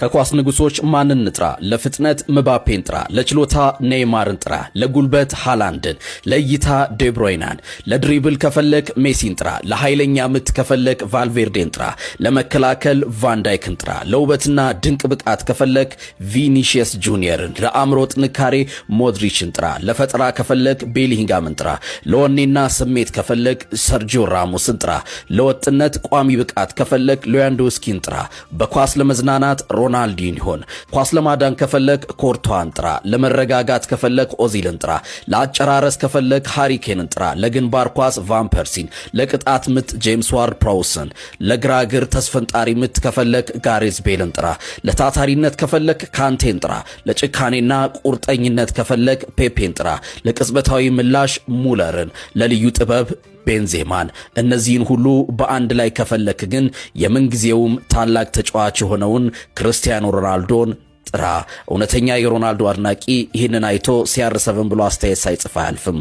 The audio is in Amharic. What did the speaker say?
ከኳስ ንጉሶች ማንን ንጥራ? ለፍጥነት ምባፔን ጥራ፣ ለችሎታ ኔይማርን ጥራ፣ ለጉልበት ሃላንድን፣ ለእይታ ዴብሮይናን፣ ለድሪብል ከፈለክ ሜሲን ጥራ፣ ለኃይለኛ ምት ከፈለክ ቫልቬርዴን ጥራ፣ ለመከላከል ቫንዳይክን ጥራ፣ ለውበትና ድንቅ ብቃት ከፈለክ ቪኒሺየስ ጁኒየርን፣ ለአእምሮ ጥንካሬ ሞድሪችን ጥራ፣ ለፈጠራ ከፈለክ ቤሊንጋምን ጥራ፣ ለወኔና ስሜት ከፈለክ ሰርጂዮ ራሞስን ጥራ፣ ለወጥነት ቋሚ ብቃት ከፈለክ ሌዋንዶውስኪን ጥራ፣ በኳስ ለመዝናናት ሮናልዲንሆን፣ ኳስ ለማዳን ከፈለክ ኮርቷን ጥራ፣ ለመረጋጋት ከፈለክ ኦዚልን ጥራ፣ ለአጨራረስ ከፈለክ ሃሪኬንን ጥራ፣ ለግንባር ኳስ ቫን ፐርሲን፣ ለቅጣት ምት ጄምስ ዋርድ ፕራውስን፣ ለግራግር ተስፈንጣሪ ምት ከፈለክ ጋሬዝ ቤልን ጥራ፣ ለታታሪነት ከፈለክ ካንቴን ጥራ፣ ለጭካኔና ቁርጠኝነት ከፈለክ ፔፔን ጥራ፣ ለቅጽበታዊ ምላሽ ሙለርን፣ ለልዩ ጥበብ ቤንዜማን። እነዚህን ሁሉ በአንድ ላይ ከፈለክ ግን የምንጊዜውም ታላቅ ተጫዋች የሆነውን ክርስቲያኖ ሮናልዶን ጥራ። እውነተኛ የሮናልዶ አድናቂ ይህንን አይቶ CR7 ብሎ አስተያየት ሳይጽፍ አያልፍም።